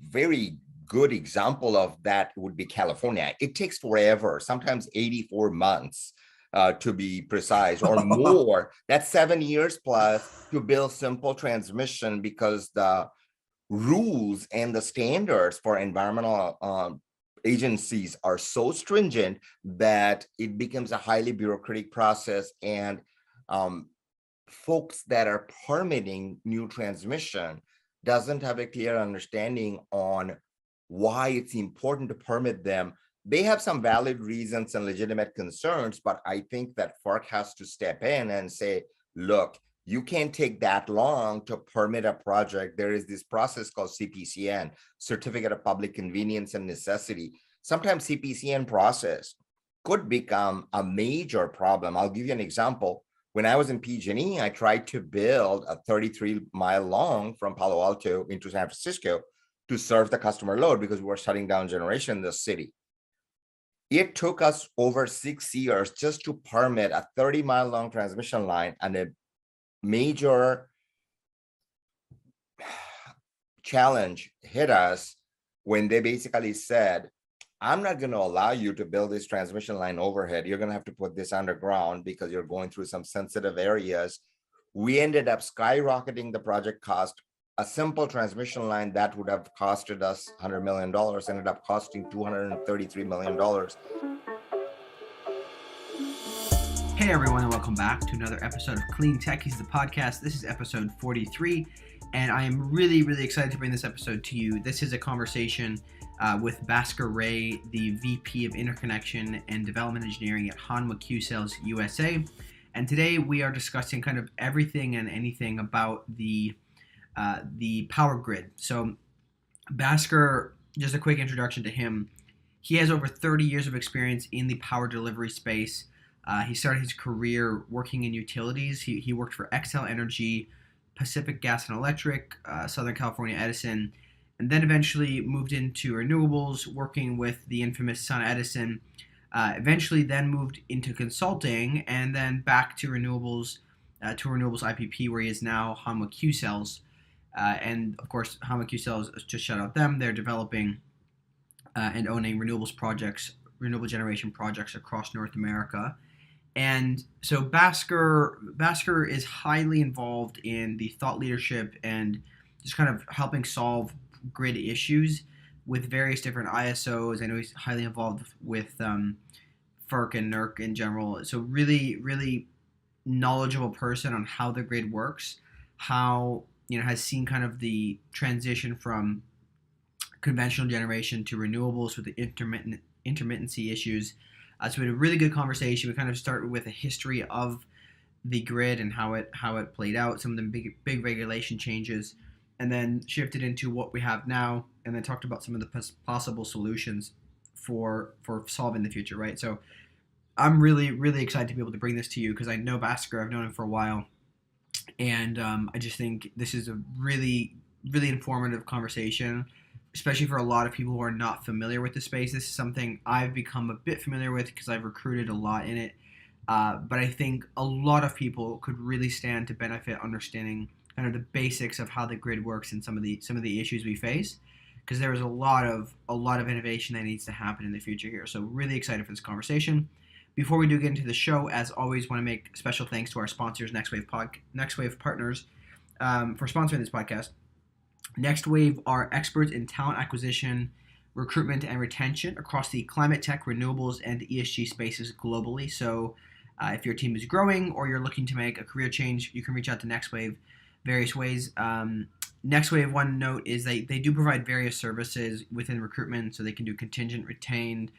very good example of that would be California. It takes forever, sometimes 84 months to be precise, or more. That's 7 years plus to build simple transmission, because the rules and the standards for environmental agencies are so stringent that it becomes a highly bureaucratic process. And folks that are permitting new transmission doesn't have a clear understanding on why it's important to permit them. They have some valid reasons and legitimate concerns, but I think that FERC has to step in and say, look, you can't take that long to permit a project. There is this process called CPCN, Certificate of Public Convenience and Necessity. Sometimes CPCN process could become a major problem. I'll give you an example. When I was in PG&E, I tried to build a 33-mile long from Palo Alto into San Francisco to serve the customer load, because we were shutting down generation in the city. It took us over 6 years just to permit a 30-mile long transmission line, and a major challenge hit us when they basically said, I'm not going to allow you to build this transmission line overhead. You're going to have to put this underground because you're going through some sensitive areas. We ended up skyrocketing the project cost. A simple transmission line that would have costed us $100 million ended up costing $233 million. Hey everyone, and welcome back to another episode of Clean Techies, the podcast. This is episode 43, and I am really excited to bring this episode to you. This is a conversation with Bhaskar Ray, the VP of Interconnection and Development Engineering at Hanwha Q-Cells USA. And today we are discussing kind of everything and anything about the power grid. So Bhaskar, just a quick introduction to him. He has over 30 years of experience in the power delivery space. He started his career working in utilities. He worked for Xcel Energy, Pacific Gas and Electric, Southern California Edison, and then eventually moved into renewables, working with the infamous SunEdison. Eventually then moved into consulting, and then back to renewables IPP, where he is now Hanwha Q-Cells. And of course, Hanwha Q-Cells, just shout out them, they're developing and owning renewable generation projects across North America. And so Bhaskar is highly involved in the thought leadership and just kind of helping solve grid issues with various different ISOs. I know he's highly involved with FERC and NERC in general. So really knowledgeable person on how the grid works, how has seen kind of the transition from conventional generation to renewables with the intermittency issues. So we had a really good conversation. We kind of started with a history of the grid and how it played out, some of the big regulation changes, and then shifted into what we have now, and then talked about some of the possible solutions for solving the future, right? So I'm really excited to be able to bring this to you, because I know Bhaskar, I've known him for a while, and I just think this is a really informative conversation, especially for a lot of people who are not familiar with the space. This is something I've become a bit familiar with because I've recruited a lot in it. But I think a lot of people could really stand to benefit understanding kind of the basics of how the grid works and some of the issues we face, because there is a lot of innovation that needs to happen in the future here. So really excited for this conversation. Before we do get into the show, as always, want to make special thanks to our sponsors, Next Wave Partners, for sponsoring this podcast. Next Wave are experts in talent acquisition, recruitment, and retention across the climate tech, renewables, and ESG spaces globally. So if your team is growing or you're looking to make a career change, you can reach out to Next Wave various ways. Next Wave, one note is they do provide various services within recruitment, so they can do contingent, retained,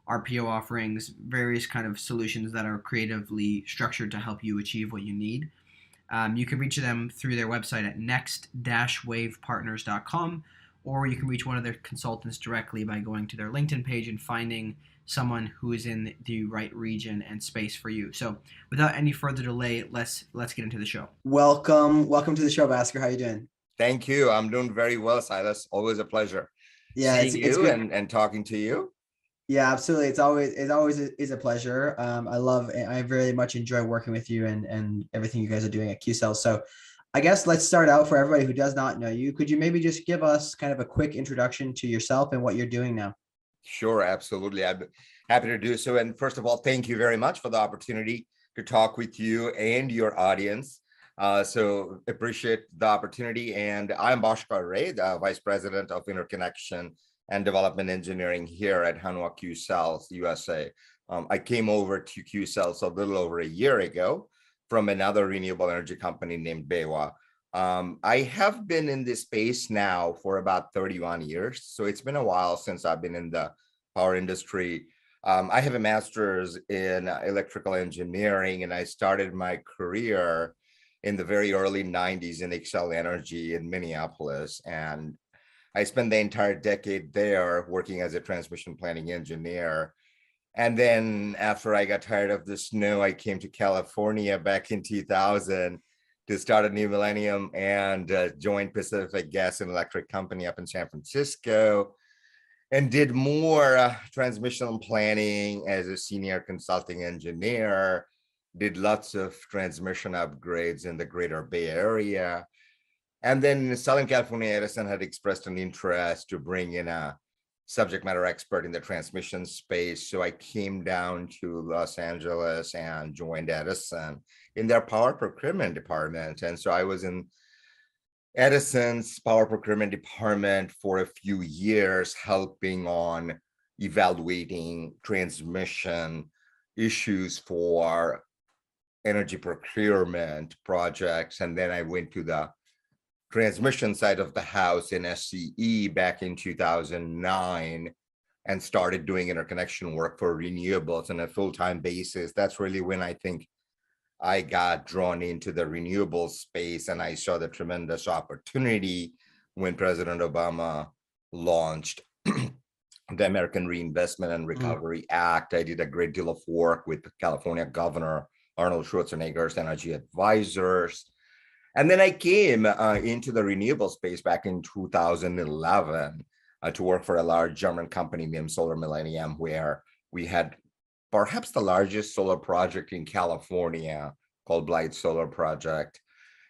RPO offerings, various kind of solutions that are creatively structured to help you achieve what you need. You can reach them through their website at next-wavepartners.com, or you can reach one of their consultants directly by going to their LinkedIn page and finding someone who is in the right region and space for you. So without any further delay, let's get into the show. Welcome to the show, Bhaskar. How are you doing? Thank you. I'm doing very well, Silas. Always a pleasure seeing you and talking to you. Yeah, absolutely. It's always a pleasure. I very much enjoy working with you and everything you guys are doing at Q-Cells. So I guess let's start out for everybody who does not know you. Could you maybe just give us kind of a quick introduction to yourself and what you're doing now? Sure, absolutely. I'd be happy to do so. And first of all, thank you very much for the opportunity to talk with you and your audience. So appreciate the opportunity. And I'm Bhaskar Ray, the Vice President of Interconnection and Development Engineering here at Hanwha Q Cells USA. I came over to Q Cells a little over a year ago from another renewable energy company named BayWa. I have been in this space now for about 31 years. So it's been a while since I've been in the power industry. I have a master's in electrical engineering, and I started my career in the very early 90s in Excel Energy in Minneapolis. And I spent the entire decade there working as a transmission planning engineer. And then after I got tired of the snow, I came to California back in 2000 to start a new millennium and joined Pacific Gas and Electric Company up in San Francisco and did more transmission planning as a senior consulting engineer, did lots of transmission upgrades in the greater Bay Area. And then in Southern California, Edison had expressed an interest to bring in a subject matter expert in the transmission space. So I came down to Los Angeles and joined Edison in their power procurement department. And so I was in Edison's power procurement department for a few years, helping on evaluating transmission issues for energy procurement projects. And then I went to the transmission side of the house in SCE back in 2009 and started doing interconnection work for renewables on a full-time basis. That's really when I think I got drawn into the renewable space, and I saw the tremendous opportunity when President Obama launched the American Reinvestment and Recovery Act. I did a great deal of work with California Governor Arnold Schwarzenegger's energy advisors. And then I came into the renewable space back in 2011 to work for a large German company named Solar Millennium, where we had perhaps the largest solar project in California called Blight Solar Project.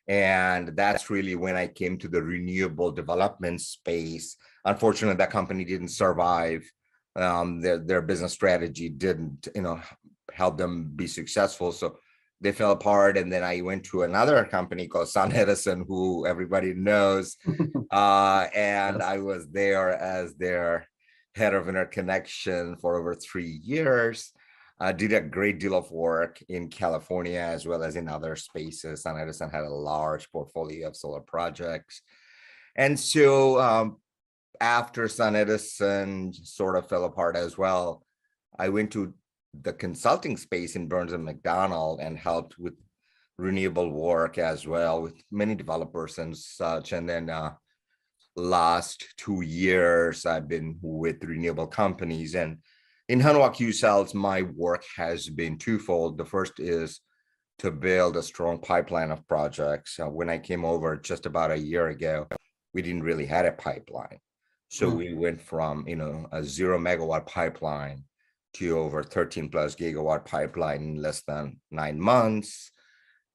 And that's really when I came to the renewable development space. Unfortunately, that company didn't survive. Their business strategy didn't, help them be successful. So they fell apart. And then I went to another company called Sun Edison, who everybody knows. And yes. I was there as their head of interconnection for over 3 years. Did a great deal of work in California as well as in other spaces. Sun Edison had a large portfolio of solar projects. And so after Sun Edison sort of fell apart as well, I went to the consulting space in Burns and McDonnell and helped with renewable work as well with many developers and such. And then last 2 years, I've been with renewable companies. And in Hanwha Q Cells, my work has been twofold. The first is to build a strong pipeline of projects. When I came over just about a year ago, we didn't really have a pipeline. So we went from, a 0 megawatt pipeline to over 13 plus gigawatt pipeline in less than 9 months.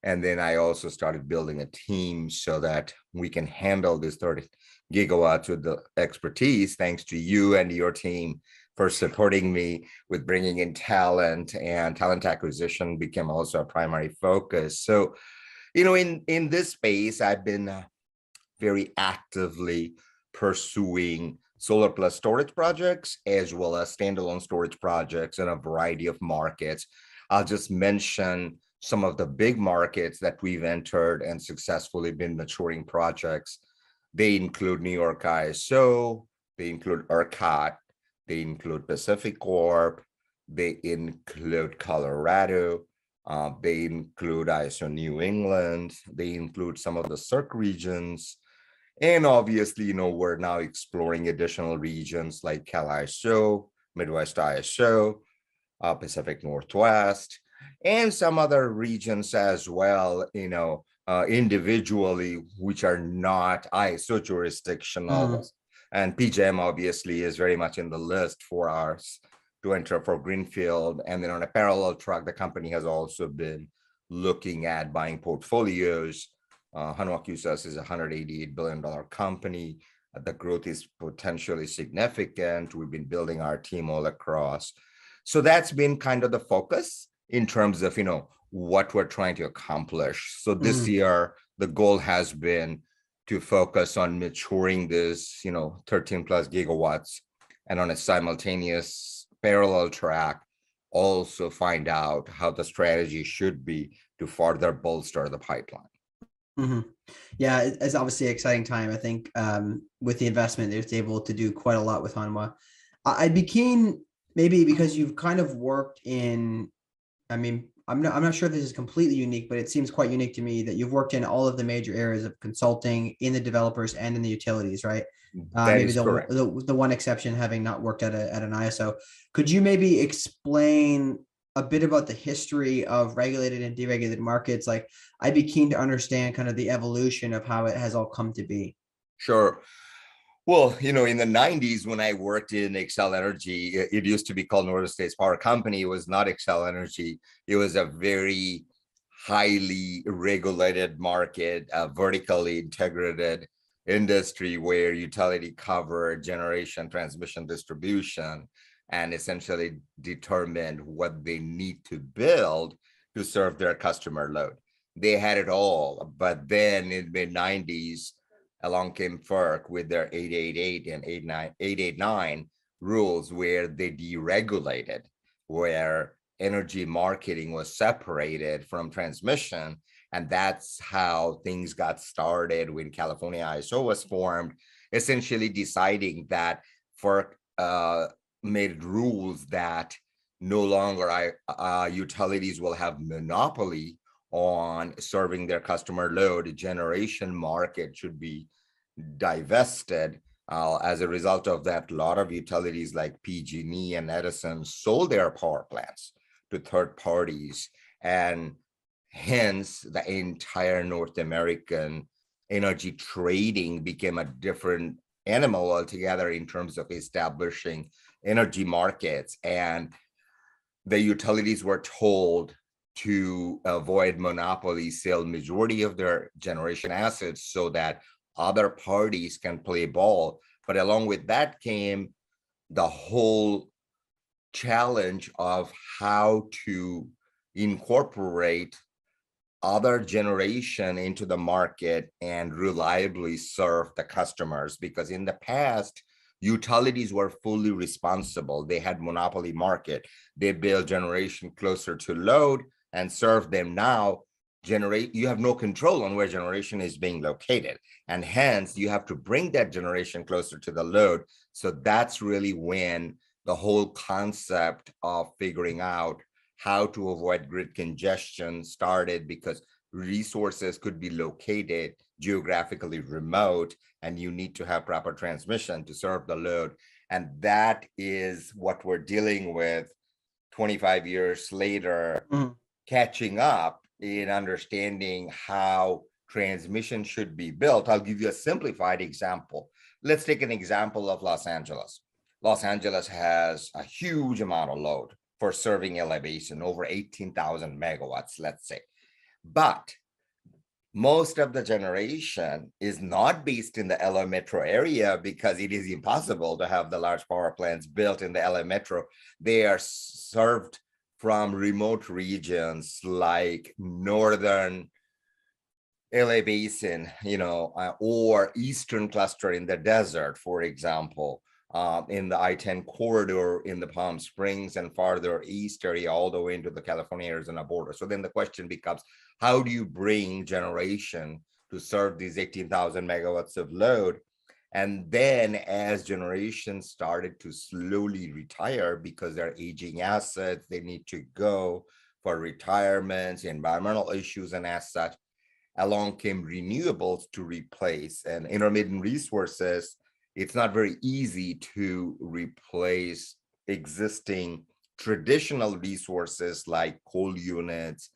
And then I also started building a team so that we can handle this 30 gigawatts with the expertise, thanks to you and your team for supporting me with bringing in talent, and talent acquisition became also a primary focus. So, in this space, I've been very actively pursuing solar plus storage projects, as well as standalone storage projects in a variety of markets. I'll just mention some of the big markets that we've entered and successfully been maturing projects. They include New York ISO, they include ERCOT, they include Pacific Corp, they include Colorado, they include ISO New England, they include some of the CERC regions. And obviously, we're now exploring additional regions like Cal ISO, Midwest ISO, Pacific Northwest, and some other regions as well, individually, which are not ISO jurisdictional. And PJM obviously is very much in the list for us to enter for Greenfield. And then on a parallel track, the company has also been looking at buying portfolios Hanwha QSAS is a $188 billion company. The growth is potentially significant. We've been building our team all across. So that's been kind of the focus in terms of, what we're trying to accomplish. So this year, the goal has been to focus on maturing this, 13 plus gigawatts, and on a simultaneous parallel track, also find out how the strategy should be to further bolster the pipeline. Yeah, it's obviously an exciting time. I think with the investment, it's able to do quite a lot with Hanwha. I'd be keen, maybe because you've kind of worked in, I mean, I'm not sure if this is completely unique, but it seems quite unique to me that you've worked in all of the major areas of consulting in the developers and in the utilities, right? That Maybe is correct. the one exception having not worked at an ISO. Could you maybe explain a bit about the history of regulated and deregulated markets? Like, I'd be keen to understand kind of the evolution of how it has all come to be. Sure. Well, in the 90s, when I worked in Xcel Energy, it used to be called Northern States Power Company. It was not Xcel Energy. It was a very highly regulated market, a vertically integrated industry where utility covered generation, transmission, distribution, and essentially determined what they need to build to serve their customer load. They had it all, but then in the mid-90s, along came FERC with their 888 and 889 rules, where they deregulated, where energy marketing was separated from transmission. And that's how things got started when California ISO was formed, essentially deciding that FERC made rules that no longer utilities will have monopoly on serving their customer load. Generation market should be divested. As a result of that, a lot of utilities like PG&E and Edison sold their power plants to third parties, and hence the entire North American energy trading became a different animal altogether in terms of establishing energy markets. And the utilities were told to avoid monopoly, sell majority of their generation assets so that other parties can play ball. But along with that came the whole challenge of how to incorporate other generation into the market and reliably serve the customers. Because in the past, utilities were fully responsible. They had monopoly market. They build generation closer to load and serve them. Now, you have no control on where generation is being located. And hence, you have to bring that generation closer to the load. So that's really when the whole concept of figuring out how to avoid grid congestion started, because resources could be located geographically remote, and you need to have proper transmission to serve the load. And that is what we're dealing with 25 years later, catching up in understanding how transmission should be built. I'll give you a simplified example. Let's take an example of Los Angeles. Los Angeles has a huge amount of load for serving LA Basin, over 18,000 megawatts, let's say. But most of the generation is not based in the LA metro area, because it is impossible to have the large power plants built in the LA metro. They are served from remote regions like northern LA Basin, or eastern cluster in the desert, for example, in the I-10 corridor in the Palm Springs and farther east area, all the way into the California-Arizona border. So then the question becomes, how do you bring generation to serve these 18,000 megawatts of load? And then as generation started to slowly retire because they're aging assets, they need to go for retirements, environmental issues, and as such, along came renewables to replace. And intermittent resources, it's not very easy to replace existing traditional resources like coal units,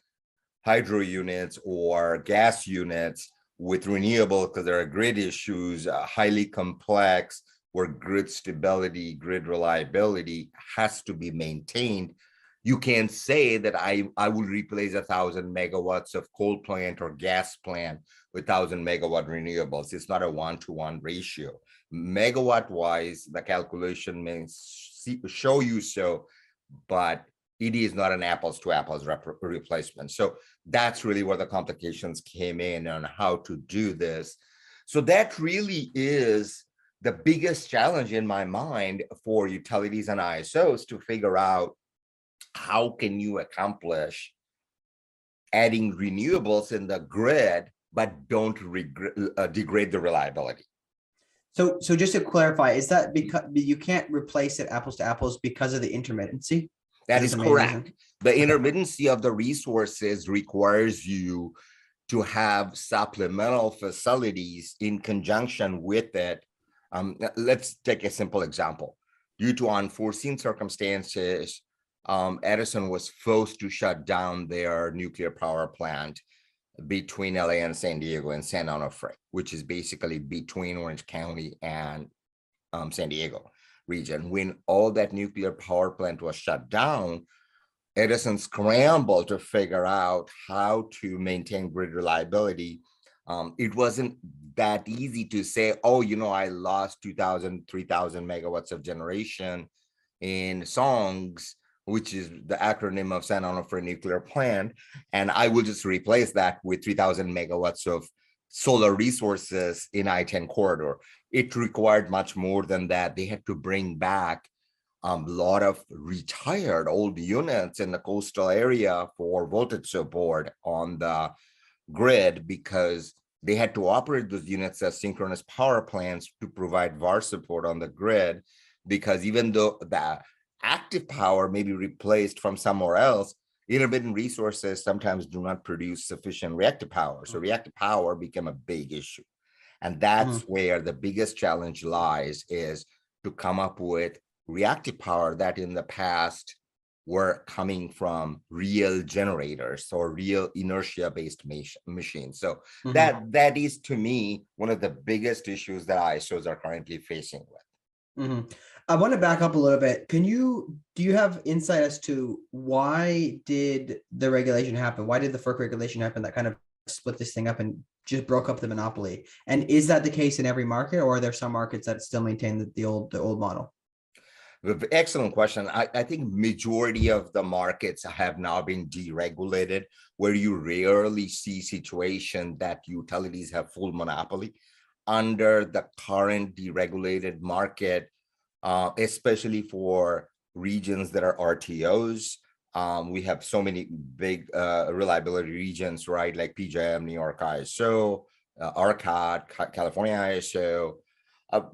hydro units, or gas units with renewable, because there are grid issues, highly complex, where grid stability, grid reliability has to be maintained. You can't say that I will replace 1,000 megawatts of coal plant or gas plant with 1,000 megawatt renewables. It's not a 1-to-1 ratio. Megawatt wise, the calculation may show you so, but it is not an apples to apples replacement. So that's really where the complications came in on how to do this. So that really is the biggest challenge in my mind for utilities and ISOs to figure out how can you accomplish adding renewables in the grid, but don't degrade the reliability. So just to clarify, is that because you can't replace it apples to apples because of the intermittency? That is correct. The intermittency of the resources requires you to have supplemental facilities in conjunction with it. Let's take a simple example. Due to unforeseen circumstances, Edison was forced to shut down their nuclear power plant between LA and San Diego in San Onofre, which is basically between Orange County and San Diego region. When all that nuclear power plant was shut down, Edison scrambled to figure out how to maintain grid reliability. It wasn't that easy to say, oh, I lost 2,000, 3,000 megawatts of generation in songs, which is the acronym of San Onofre nuclear plant, and I will just replace that with 3,000 megawatts of solar resources in I-10 corridor. It required much more than that. They had to bring back a lot of retired old units in the coastal area for voltage support on the grid, because they had to operate those units as synchronous power plants to provide VAR support on the grid, because even though the active power may be replaced from somewhere else, intermittent resources sometimes do not produce sufficient reactive power. So reactive power became a big issue. And that's where the biggest challenge lies, is to come up with reactive power that in the past were coming from real generators or real inertia-based machines. So that is, to me, one of the biggest issues that ISOs are currently facing with. I want to back up a little bit. Do you have insight as to why did the regulation happen? Why did the FERC regulation happen that kind of split this thing up and just broke up the monopoly? And is that the case in every market, or are there some markets that still maintain the old model? Excellent question. I think majority of the markets have now been deregulated, where you rarely see situation that utilities have full monopoly. Under the current deregulated market, especially for regions that are RTOs, we have so many big reliability regions, right? Like PJM, New York ISO, ERCOT, California ISO,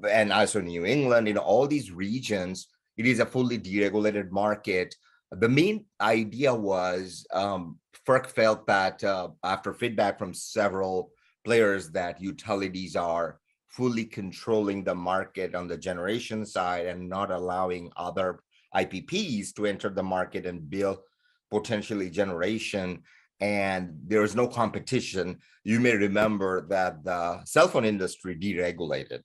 and also New England. In all these regions, it is a fully deregulated market. The main idea was FERC felt that after feedback from several players, that utilities are fully controlling the market on the generation side and not allowing other IPPs to enter the market and build potentially generation. And there is no competition. You may remember that the cell phone industry deregulated.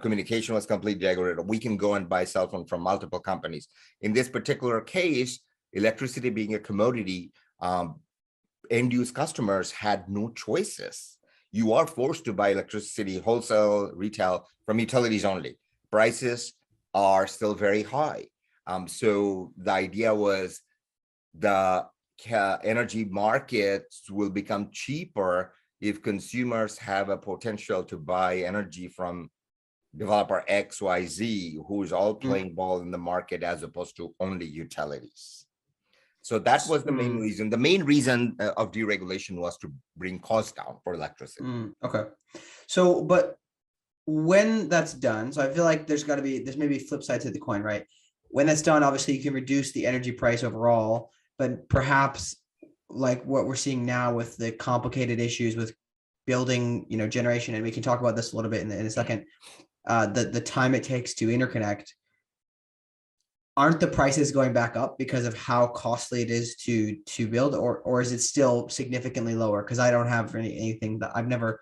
Communication was completely deregulated. We can go and buy cell phone from multiple companies. In this particular case, electricity being a commodity, end-use customers had no choices. You are forced to buy electricity, wholesale, retail, from utilities only. Prices are still very high. So the idea was the energy markets will become cheaper if consumers have a potential to buy energy from developer XYZ, who is all playing ball in the market as opposed to only utilities. So that was the main reason. The main reason of deregulation was to bring costs down for electricity. Okay. So, but when that's done, so I feel like there's maybe a flip side to the coin, right? When that's done, obviously you can reduce the energy price overall, but perhaps like what we're seeing now with the complicated issues with building, generation, and we can talk about this a little bit in a second, the time it takes to interconnect, aren't the prices going back up because of how costly it is to build, or is it still significantly lower? Because I don't have anything that I've never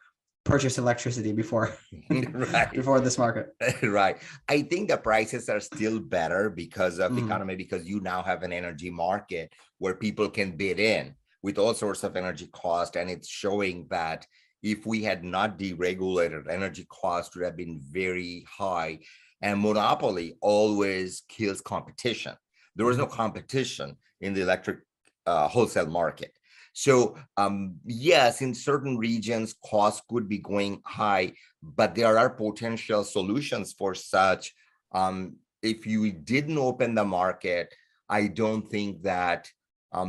purchase electricity before Right. before this market. Right. I think the prices are still better because of Mhm. economy, because you now have an energy market where people can bid in with all sorts of energy cost. And it's showing that if we had not deregulated, energy costs would have been very high. And monopoly always kills competition. There was no competition in the electric wholesale market. So yes, in certain regions, costs could be going high, but there are potential solutions for such. If you didn't open the market, I don't think that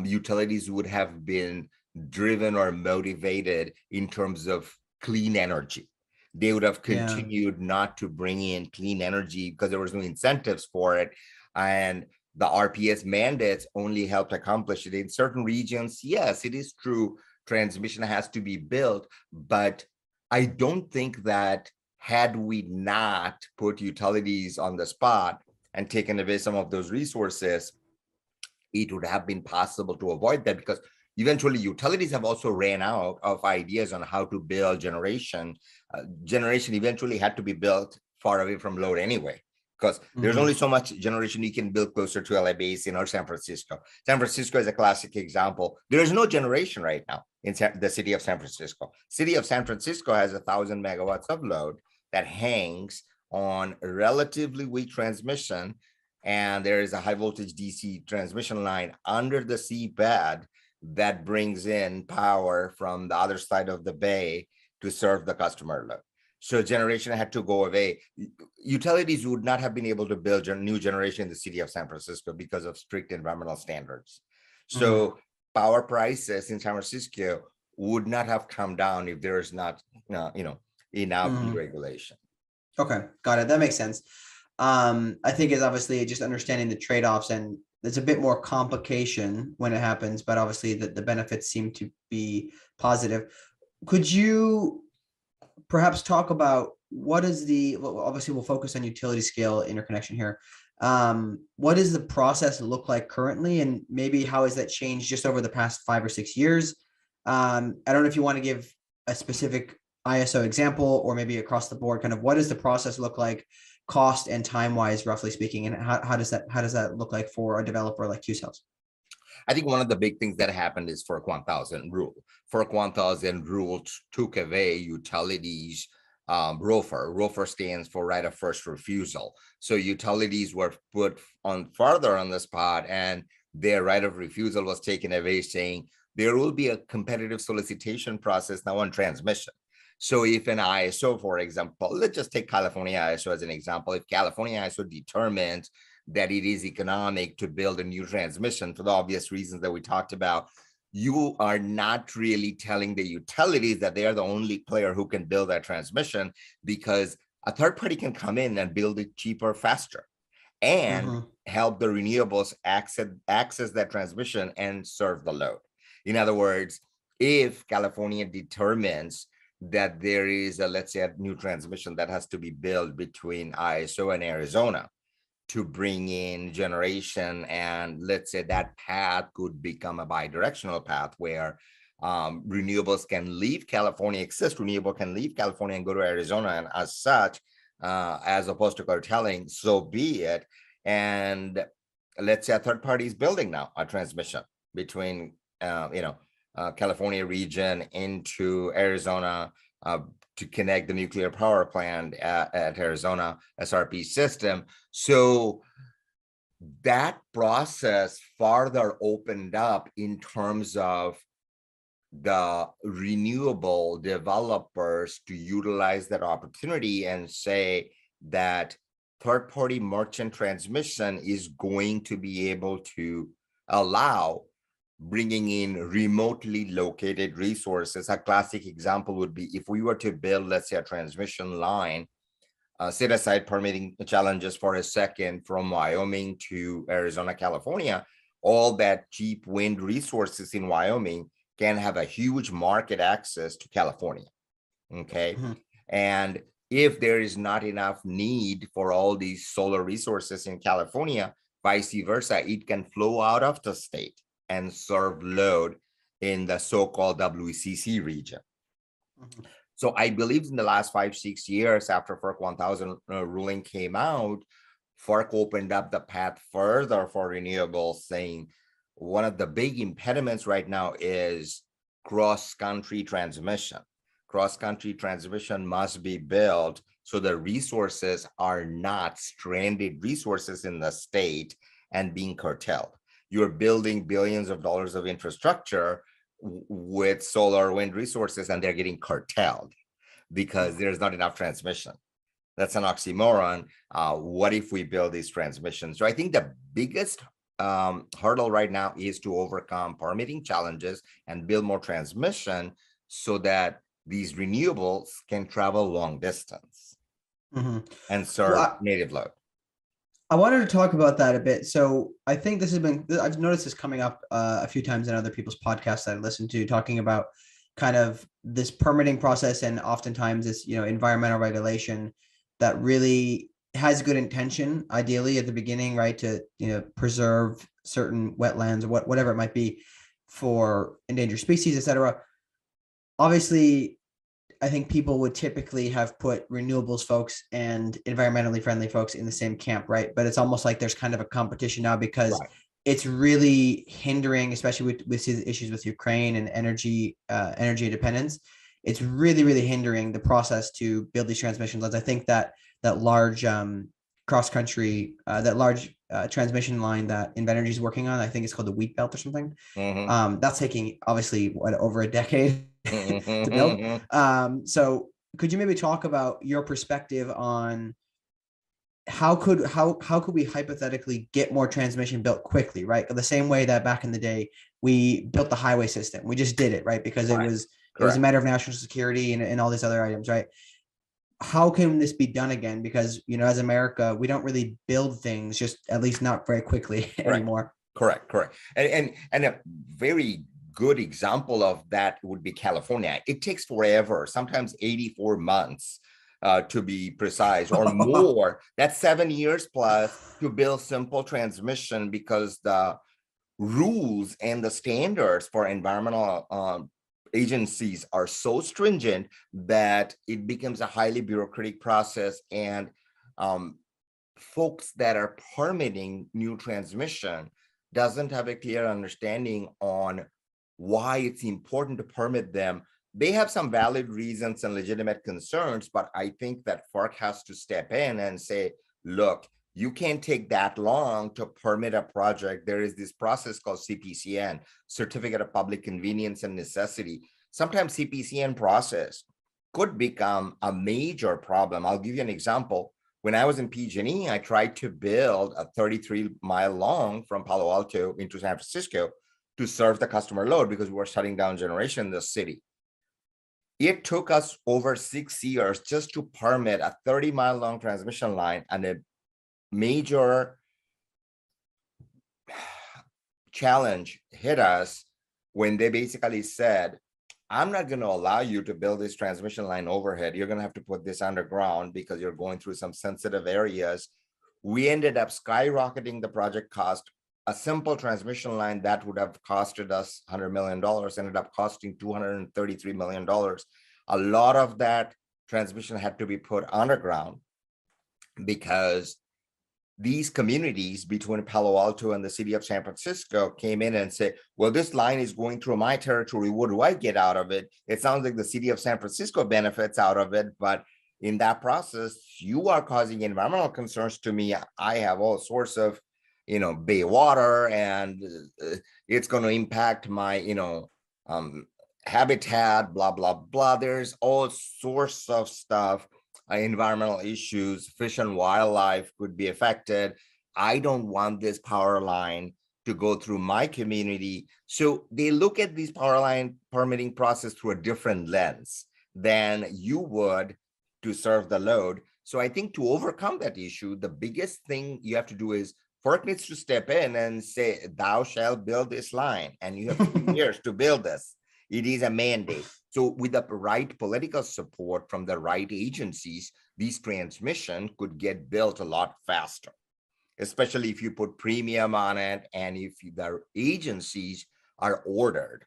utilities would have been driven or motivated in terms of clean energy. They would have Yeah. continued not to bring in clean energy because there was no incentives for it. And the RPS mandates only helped accomplish it. In certain regions, yes, it is true, transmission has to be built, but I don't think that had we not put utilities on the spot and taken away some of those resources, it would have been possible to avoid that, because eventually utilities have also ran out of ideas on how to build generation. Generation eventually had to be built far away from load anyway, because there's only so much generation you can build closer to LA Basin or San Francisco. San Francisco is a classic example. There is no generation right now in the city of San Francisco. City of San Francisco has 1,000 megawatts of load that hangs on relatively weak transmission, and there is a high voltage DC transmission line under the seabed that brings in power from the other side of the bay to serve the customer load. So generation had to go away. Utilities would not have been able to build a new generation in the city of San Francisco because of strict environmental standards. So power prices in San Francisco would not have come down if there is not, enough deregulation. Okay, got it. That makes sense. I think is obviously just understanding the trade-offs, and there's a bit more complication when it happens, but obviously the benefits seem to be positive. Could you perhaps talk about what is obviously we'll focus on utility scale interconnection here. What does the process look like currently, and maybe how has that changed just over the past 5 or 6 years? I don't know if you want to give a specific ISO example or maybe across the board, kind of what does the process look like, cost and time wise, roughly speaking, and how does that look like for a developer like Qcells? I think one of the big things that happened is FERC 1000 rule. FERC 1000 rule took away utilities ROFR. ROFR stands for right of first refusal. So utilities were put on further on the spot, and their right of refusal was taken away, saying there will be a competitive solicitation process now on transmission. So if an ISO, for example, let's just take California ISO as an example. If California ISO determines that it is economic to build a new transmission for the obvious reasons that we talked about, you are not really telling the utilities that they are the only player who can build that transmission, because a third party can come in and build it cheaper, faster, and help the renewables access that transmission and serve the load. In other words, if California determines that there is let's say a new transmission that has to be built between ISO and Arizona to bring in generation, and let's say that path could become a bi-directional path where renewables can leave California, renewable can leave California and go to Arizona, and as such, as opposed to curtailing, so be it. And let's say a third party is building now a transmission between California region into Arizona to connect the nuclear power plant at Arizona SRP system. So that process further opened up in terms of the renewable developers to utilize that opportunity and say that third-party merchant transmission is going to be able to allow bringing in remotely located resources. A classic example would be if we were to build, let's say, a transmission line, set aside permitting challenges for a second, from Wyoming to Arizona, California, all that cheap wind resources in Wyoming can have a huge market access to California. Okay. And if there is not enough need for all these solar resources in California, vice versa, it can flow out of the state and serve load in the so-called WCC region. So I believe in the last 5-6 years after FERC 1000 ruling came out, FERC opened up the path further for renewables, saying one of the big impediments right now is cross-country transmission. Cross-country transmission must be built so the resources are not stranded resources in the state and being curtailed. You're building billions of dollars of infrastructure with solar, wind resources, and they're getting curtailed because there's not enough transmission. That's an oxymoron. What if we build these transmissions? So I think the biggest hurdle right now is to overcome permitting challenges and build more transmission so that these renewables can travel long distance and serve Well, native load. I wanted to talk about that a bit. So I think this has been, I've noticed this coming up a few times in other people's podcasts that I listen to, talking about kind of this permitting process and oftentimes this, environmental regulation that really has good intention, ideally at the beginning, right? To, preserve certain wetlands or whatever it might be for endangered species, et cetera. Obviously, I think people would typically have put renewables folks and environmentally friendly folks in the same camp, right? But it's almost like there's kind of a competition now because Right. it's really hindering, especially with the issues with Ukraine and energy independence. It's really, really hindering the process to build these transmission lines. I think that large cross country, that large transmission line that Invenergy is working on, I think it's called the Wheat Belt or something. That's taking obviously over a decade to build. So could you maybe talk about your perspective on how could we hypothetically get more transmission built quickly, right? The same way that back in the day we built the highway system. We just did it, right? Because Right. it was a matter of national security and all these other items, right? How can this be done again? Because, as America, we don't really build things, just at least not very quickly anymore. Correct. And a very good example of that would be California. It takes forever, sometimes 84 months to be precise, or more. That's 7 years plus to build simple transmission because the rules and the standards for environmental agencies are so stringent that it becomes a highly bureaucratic process, and folks that are permitting new transmission doesn't have a clear understanding on why it's important to permit them. They have some valid reasons and legitimate concerns, but I think that FERC has to step in and say, look, you can't take that long to permit a project. There is this process called CPCN, Certificate of Public Convenience and Necessity. Sometimes CPCN process could become a major problem. I'll give you an example. When I was in PG&E, I tried to build a 33-mile long from Palo Alto into San Francisco to serve the customer load because we were shutting down generation in the city. It took us over 6 years just to permit a 30-mile long transmission line, and a major challenge hit us when they basically said, I'm not going to allow you to build this transmission line overhead. You're going to have to put this underground because you're going through some sensitive areas. We ended up skyrocketing the project cost. A simple transmission line that would have costed us $100 million ended up costing $233 million. A lot of that transmission had to be put underground because these communities between Palo Alto and the city of San Francisco came in and said, well, this line is going through my territory. What do I get out of it? It sounds like the city of San Francisco benefits out of it, but in that process, you are causing environmental concerns to me. I have all sorts of, bay water, and it's going to impact my, habitat, blah, blah, blah. There's all sorts of stuff. Environmental issues, fish and wildlife could be affected. I don't want this power line to go through my community. So they look at this power line permitting process through a different lens than you would to serve the load. So I think to overcome that issue, the biggest thing you have to do is FERC needs to step in and say, thou shalt build this line, and you have 3 years to build this. It is a mandate. So with the right political support from the right agencies, these transmission could get built a lot faster, especially if you put premium on it and if the agencies are ordered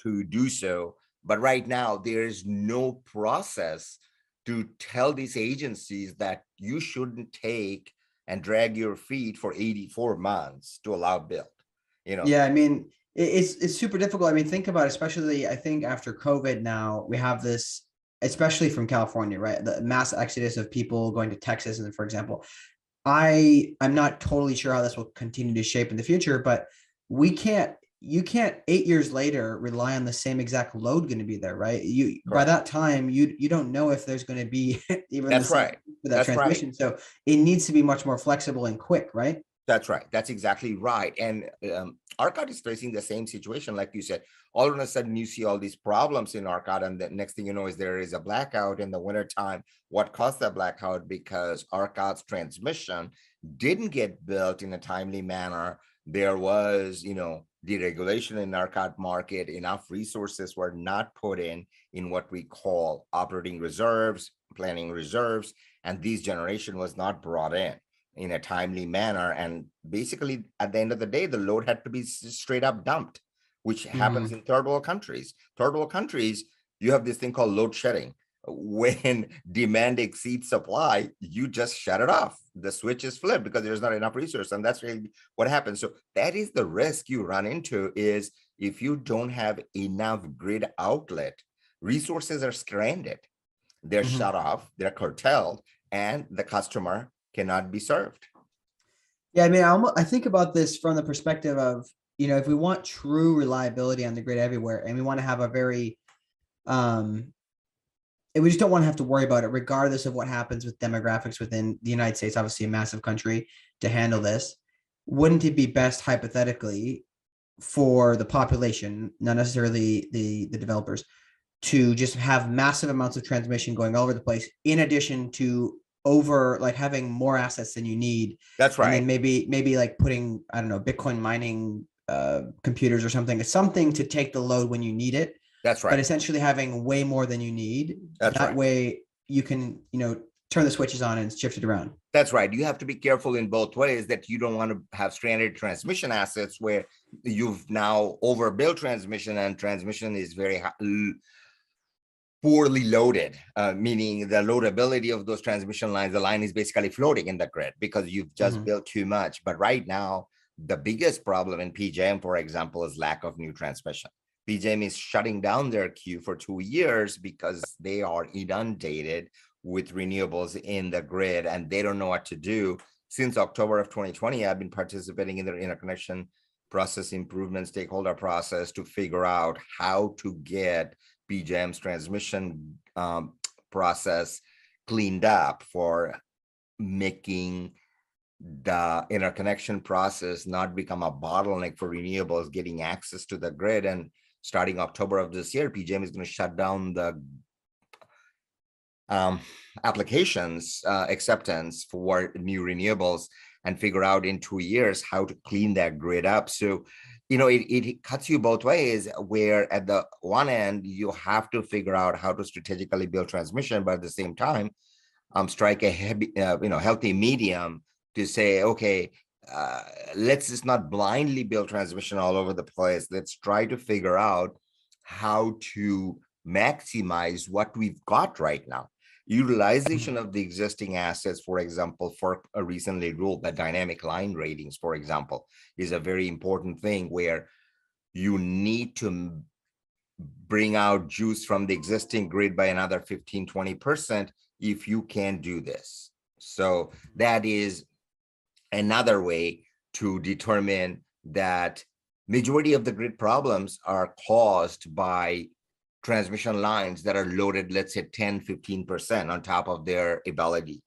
to do so. But right now, there is no process to tell these agencies that you shouldn't take and drag your feet for 84 months to allow build. You know, Yeah, I mean, it's super difficult. I mean, think about it, especially I think after COVID now, we have this, especially from California, right? The mass exodus of people going to Texas, and for example, I'm not totally sure how this will continue to shape in the future, but you can't 8 years later rely on the same exact load going to be there, right? You by correct. that time you don't know if there's going to be even the That's same right. for that That's right. transmission. So it needs to be much more flexible and quick, right? That's right. That's exactly right. And ERCOT is facing the same situation, like you said. All of a sudden, you see all these problems in ERCOT, and the next thing you know is there is a blackout in the wintertime. What caused that blackout? Because ERCOT's transmission didn't get built in a timely manner. There was, deregulation in ERCOT market. Enough resources were not put in what we call operating reserves, planning reserves, and these generation was not brought in a timely manner. And basically, at the end of the day, the load had to be straight up dumped, which happens Mm-hmm. in third world countries. Third world countries, you have this thing called load shedding. When demand exceeds supply, you just shut it off. The switch is flipped because there's not enough resource. And that's really what happens. So that is the risk you run into, is if you don't have enough grid outlet, resources are stranded. They're Mm-hmm. shut off, they're curtailed, and the customer cannot be served. Yeah, I mean, I think about this from the perspective of, if we want true reliability on the grid everywhere, and we want to have a very um and we just don't want to have to worry about it, regardless of what happens with demographics within the United States, obviously a massive country to handle this. Wouldn't it be best hypothetically for the population, not necessarily the developers, to just have massive amounts of transmission going all over the place, in addition to over like having more assets than you need, That's and then right. maybe like putting, I don't know, Bitcoin mining computers or something to take the load when you need it, That's but right. essentially having way more than you need. That's That right. way you can, turn the switches on and shift it around. That's right. You have to be careful in both ways, that you don't want to have stranded transmission assets where you've now overbuilt transmission, and transmission is very poorly loaded, meaning the loadability of those transmission lines, the line is basically floating in the grid because you've just Mm-hmm. built too much. But right now, the biggest problem in PJM, for example, is lack of new transmission. PJM is shutting down their queue for 2 years because they are inundated with renewables in the grid and they don't know what to do. Since October of 2020, I've been participating in their interconnection process improvement stakeholder process to figure out how to get PJM's transmission process cleaned up for making the interconnection process not become a bottleneck for renewables getting access to the grid. And starting October of this year, PJM is going to shut down the applications acceptance for new renewables and figure out in 2 years how to clean that grid up. So, it cuts you both ways, where at the one end, you have to figure out how to strategically build transmission, but at the same time, strike a healthy medium to say, okay, let's just not blindly build transmission all over the place. Let's try to figure out how to maximize what we've got right now. Utilization of the existing assets, for example, for a recently ruled that dynamic line ratings, for example, is a very important thing where you need to bring out juice from the existing grid by another 15-20% if you can do this. So that is another way to determine that majority of the grid problems are caused by transmission lines that are loaded, let's say 10-15% on top of their ability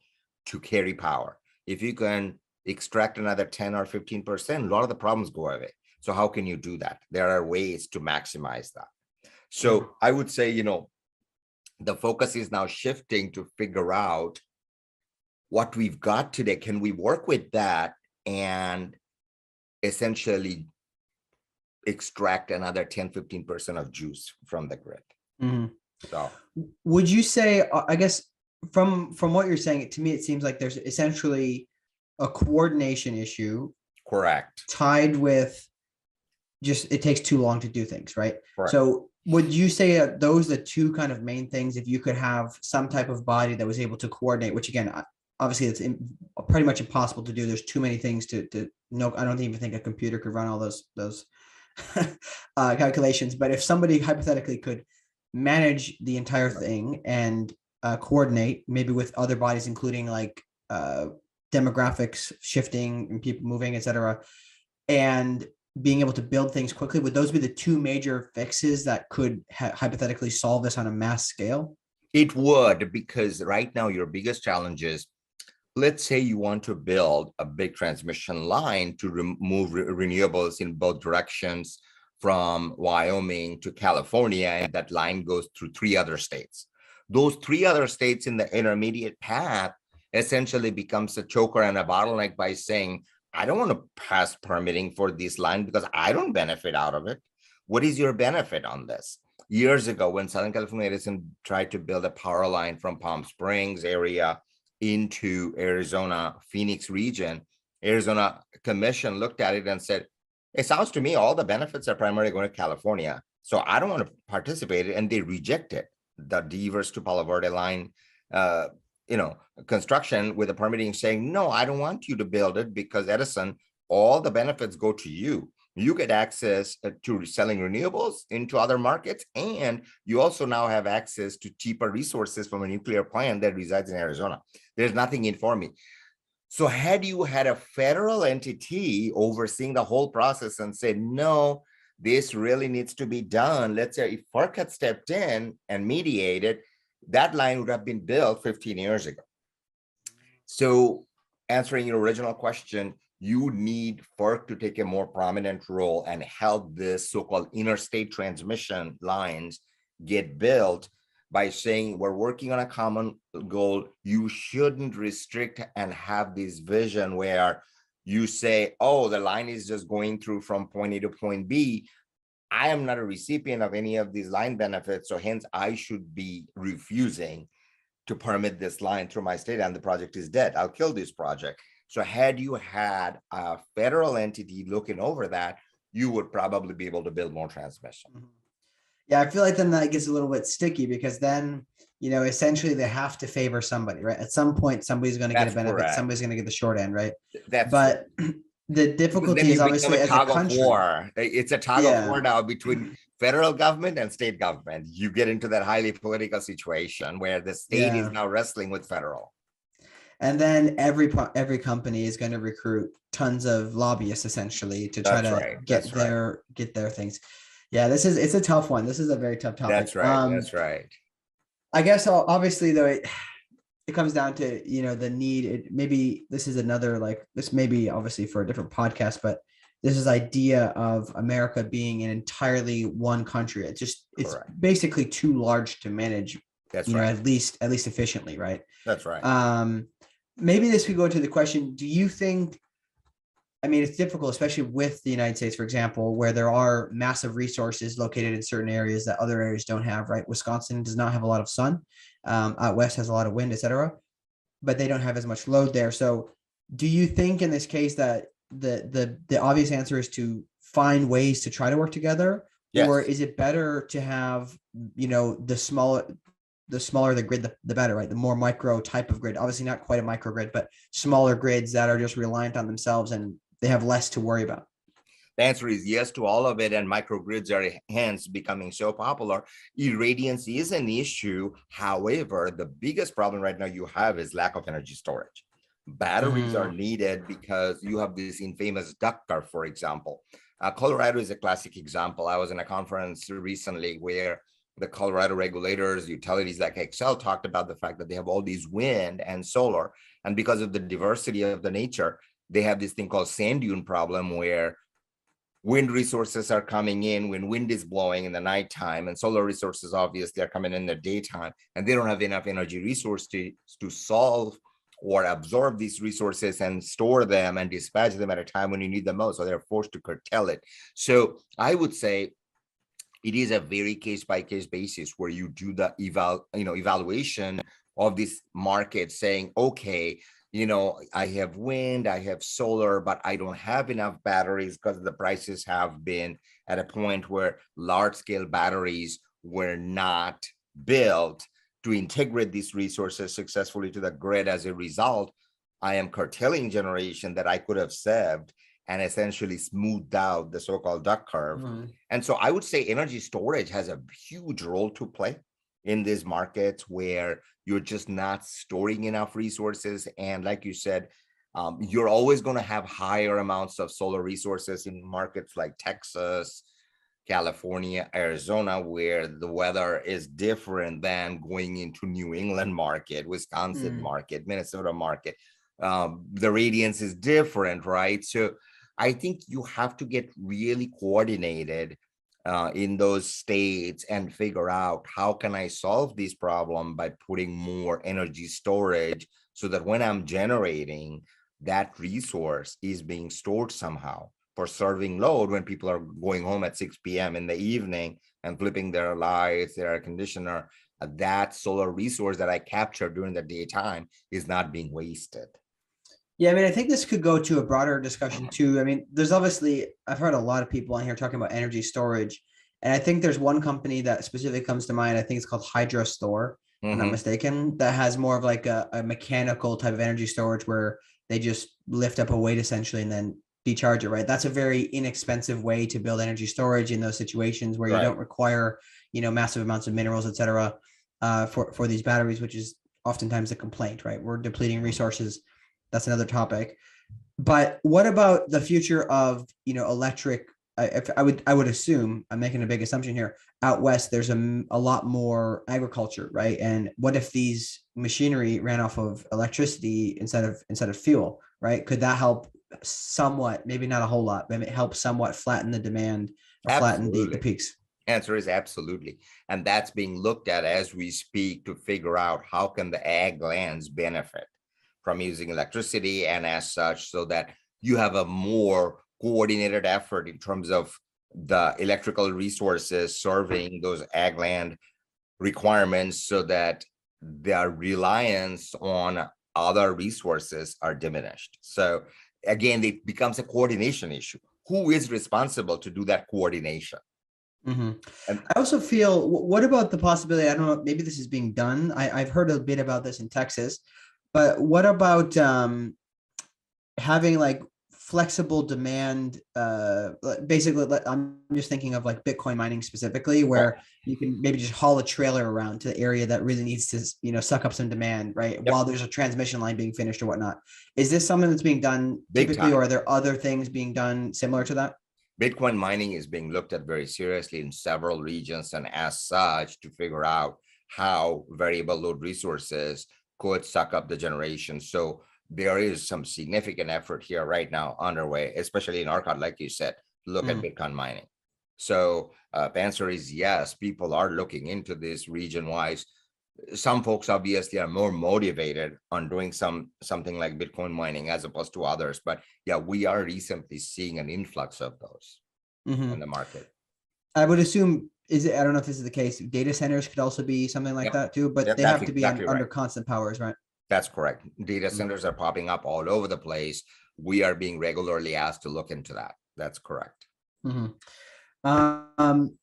to carry power. If you can extract another 10 or 15%, a lot of the problems go away. So how can you do that? There are ways to maximize that. So I would say, the focus is now shifting to figure out what we've got today. Can we work with that and essentially extract another 10-15% of juice from the grid? Mm-hmm. So would you say, I guess from what you're saying, to me it seems like there's essentially a coordination issue correct. tied with just it takes too long to do things, right? Correct. So Would you say those are the two kind of main things? If you could have some type of body that was able to coordinate, which again, obviously it's pretty much impossible to do. There's too many things to know. I don't even think a computer could run all those calculations. But if somebody hypothetically could manage the entire thing and coordinate, maybe with other bodies, including like demographics shifting and people moving, etc., and being able to build things quickly, would those be the two major fixes that could hypothetically solve this on a mass scale? It would, because right now your biggest challenge is, let's say you want to build a big transmission line to remove renewables in both directions from Wyoming to California, and that line goes through 3 other states. Those 3 other states in the intermediate path essentially becomes a choker and a bottleneck by saying, I don't want to pass permitting for this line because I don't benefit out of it. What is your benefit on this? Years ago, when Southern California Edison tried to build a power line from Palm Springs area into Arizona, Phoenix region, Arizona Commission looked at it and said, it sounds to me all the benefits are primarily going to California, so I don't want to participate. And they rejected the Devers to Palo Verde line construction with the permitting, saying, no, I don't want you to build it because Edison, all the benefits go to you. You get access to selling renewables into other markets, and you also now have access to cheaper resources from a nuclear plant that resides in Arizona. There's nothing in for me. So had you had a federal entity overseeing the whole process and said, no, this really needs to be done, let's say if FERC had stepped in and mediated, that line would have been built 15 years ago. So answering your original question, you need FERC to take a more prominent role and help this so-called interstate transmission lines get built by saying, we're working on a common goal. You shouldn't restrict and have this vision where you say, oh, the line is just going through from point A to point B. I am not a recipient of any of these line benefits, so hence I should be refusing to permit this line through my state, and the project is dead. I'll kill this project. So had you had a federal entity looking over that, you would probably be able to build more transmission. Yeah, I feel like then that gets a little bit sticky, because then, essentially they have to favor somebody, right? At some point, somebody's going to get a benefit. Correct. Somebody's going to get the short end, right? But the difficulty is obviously as a country. War. It's a tug of war now between federal government and state government. You get into that highly political situation where the state is now wrestling with federal. And then every company is going to recruit tons of lobbyists essentially to try to get their things. Yeah, it's a tough one. This is a very tough topic. That's right. That's right. I guess obviously though it comes down to the need. Maybe this is this may be obviously for a different podcast, but this is idea of America being an entirely one country. It's basically too large to manage. That's right. At least efficiently, right? That's right. Maybe this could go to the question, do you think, it's difficult, especially with the United States, for example, where there are massive resources located in certain areas that other areas don't have, right? Wisconsin does not have a lot of sun. Out west has a lot of wind, et cetera, but they don't have as much load there. So do you think in this case that the obvious answer is to find ways to try to work together? Yes. Or is it better to have, the smaller the grid, the better, right? The more micro type of grid, obviously not quite a microgrid, but smaller grids that are just reliant on themselves and they have less to worry about. The answer is yes to all of it, and microgrids are hence becoming so popular. Irradiance is an issue. However, the biggest problem right now you have is lack of energy storage. Batteries are needed because you have this infamous duck curve, for example. Colorado is a classic example. I was in a conference recently where the Colorado regulators, utilities like Xcel, talked about the fact that they have all these wind and solar. And because of the diversity of the nature, they have this thing called sand dune problem where wind resources are coming in when wind is blowing in the nighttime, and solar resources obviously are coming in the daytime, and they don't have enough energy resource to solve or absorb these resources and store them and dispatch them at a time when you need them most. So they're forced to curtail it. So I would say it is a very case-by-case basis where you do the evaluation of this market, saying, okay, I have wind, I have solar, but I don't have enough batteries because the prices have been at a point where large scale batteries were not built to integrate these resources successfully to the grid. As a result, I am curtailing generation that I could have saved and essentially smoothed out the so-called duck curve. Mhm. And so I would say energy storage has a huge role to play in these markets where you're just not storing enough resources. And like you said, you're always going to have higher amounts of solar resources in markets like Texas, California, Arizona, where the weather is different than going into New England market, Wisconsin Mm. market, Minnesota market. The radiance is different, right? So I think you have to get really coordinated in those states and figure out how can I solve this problem by putting more energy storage so that when I'm generating, that resource is being stored somehow for serving load when people are going home at 6 p.m. in the evening and flipping their lights, their air conditioner. That solar resource that I capture during the daytime is not being wasted. Yeah, I mean, I think this could go to a broader discussion too. I mean, there's obviously, I've heard a lot of people on here talking about energy storage. And I think there's one company that specifically comes to mind. I think it's called Hydro Store, if I'm not Mm-hmm. mistaken, that has more of like a mechanical type of energy storage where they just lift up a weight essentially and then decharge it, right? That's a very inexpensive way to build energy storage in those situations where you Right. don't require, massive amounts of minerals, et cetera, for these batteries, which is oftentimes a complaint, right? We're depleting resources. That's another topic. But what about the future of electric? If I would assume, I'm making a big assumption here. Out west, there's a lot more agriculture, right? And what if these machinery ran off of electricity instead of fuel, right? Could that help somewhat? Maybe not a whole lot, but it help somewhat flatten the demand or flatten the Absolutely. peaks. Answer is absolutely. And that's being looked at as we speak to figure out how can the ag lands benefit from using electricity and as such so that you have a more coordinated effort in terms of the electrical resources serving those ag land requirements so that their reliance on other resources are diminished. So again, it becomes a coordination issue. Who is responsible to do that coordination? Mm-hmm. And I also feel, what about the possibility? I don't know, maybe this is being done. I've heard a bit about this in Texas, but what about having like flexible demand? Basically, I'm just thinking of like Bitcoin mining specifically, right. where you can maybe just haul a trailer around to the area that really needs to, suck up some demand, right? Yep. While there's a transmission line being finished or whatnot. Is this something that's being done Big typically, time. or are there other things being done similar to that? Bitcoin mining is being looked at very seriously in several regions, and as such, to figure out how variable load resources could suck up the generation. So there is some significant effort here right now underway, especially in ERCOT, like you said, to look at Mm. Bitcoin mining. So the answer is yes, people are looking into this region wise. Some folks obviously are more motivated on doing something like Bitcoin mining as opposed to others. But yeah, we are recently seeing an influx of those in Mm-hmm. the market. I would assume, is it, I don't know if this is the case. Data centers could also be something like Yep. that too, but Yep, they that's have to be exactly under right. constant powers, right? That's correct. Data centers are popping up all over the place. We are being regularly asked to look into that. That's correct. Mm-hmm.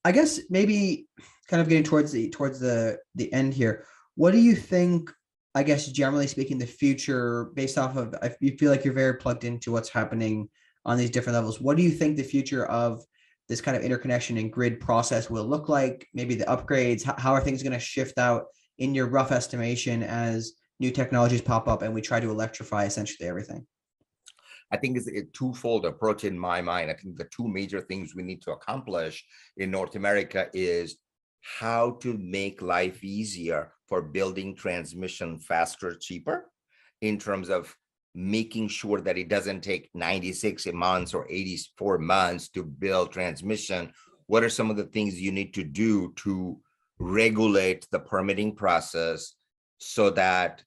I guess maybe kind of getting towards the end here. What do you think? I guess generally speaking, the future based off of, if you feel like you're very plugged into what's happening on these different levels, what do you think the future of this kind of interconnection and grid process will look like? Maybe the upgrades. How are things going to shift out in your rough estimation as new technologies pop up and we try to electrify essentially everything? I think it's a twofold approach in my mind. I think the two major things we need to accomplish in North America is how to make life easier for building transmission faster, cheaper, in terms of making sure that it doesn't take 96 months or 84 months to build transmission. What are some of the things you need to do to regulate the permitting process so that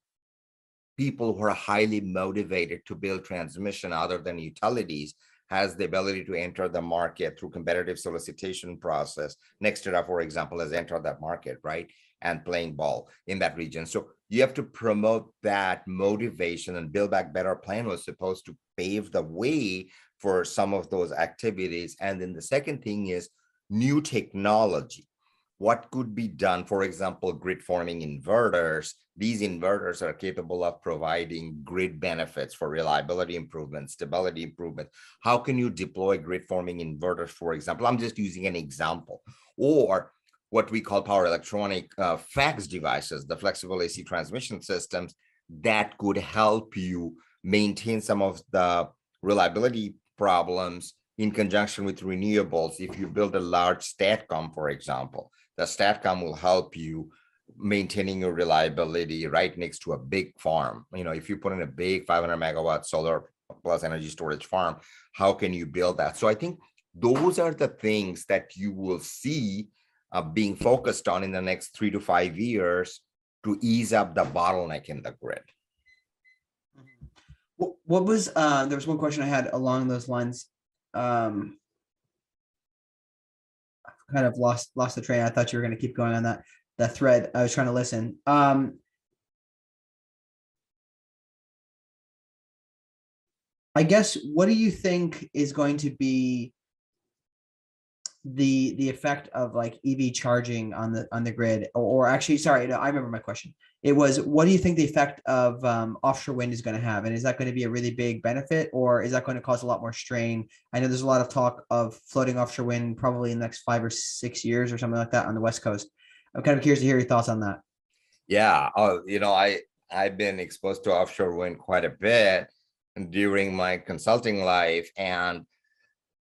people who are highly motivated to build transmission other than utilities has the ability to enter the market through competitive solicitation process. Nextera, for example, has entered that market, right? and playing ball in that region. So you have to promote that motivation, and Build Back Better plan was supposed to pave the way for some of those activities. And then the second thing is new technology. What could be done? For example, grid forming inverters. These inverters are capable of providing grid benefits for reliability improvement, stability improvement. How can you deploy grid forming inverters, for example? I'm just using an example. Or what we call power electronic fax devices, the flexible AC transmission systems that could help you maintain some of the reliability problems in conjunction with renewables. If you build a large STATCOM, for example, the STATCOM will help you maintaining your reliability right next to a big farm. If you put in a big 500 megawatt solar plus energy storage farm, how can you build that? So I think those are the things that you will see being focused on in the next 3 to 5 years to ease up the bottleneck in the grid. What was there was one question I had along those lines. I've kind of lost the train. I thought you were going to keep going on that thread. I was trying to listen. I guess, what do you think is going to be the effect of like EV charging on the grid? Or actually, sorry, no, I remember my question. It was, what do you think the effect of offshore wind is going to have? And is that going to be a really big benefit, or is that going to cause a lot more strain? I know there's a lot of talk of floating offshore wind probably in the next 5 or 6 years or something like that on the West Coast. I'm kind of curious to hear your thoughts on that. Yeah, I've been exposed to offshore wind quite a bit during my consulting life, and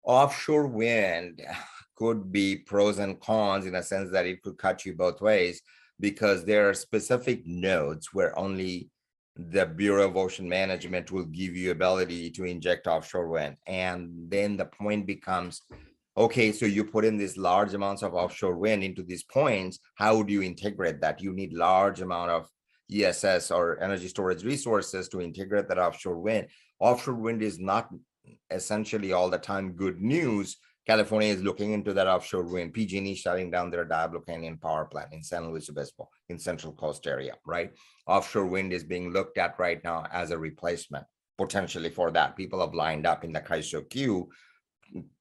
offshore wind could be pros and cons in a sense that it could cut you both ways, because there are specific nodes where only the Bureau of Ocean Management will give you ability to inject offshore wind. And then the point becomes, okay, so you put in these large amounts of offshore wind into these points, how do you integrate that? You need large amount of ESS or energy storage resources to integrate that offshore wind. Offshore wind is not essentially all the time good news. California is looking into that offshore wind. PG&E shutting down their Diablo Canyon power plant in San Luis Obispo in Central Coast area, right? Offshore wind is being looked at right now as a replacement potentially for that. People have lined up in the CAISO queue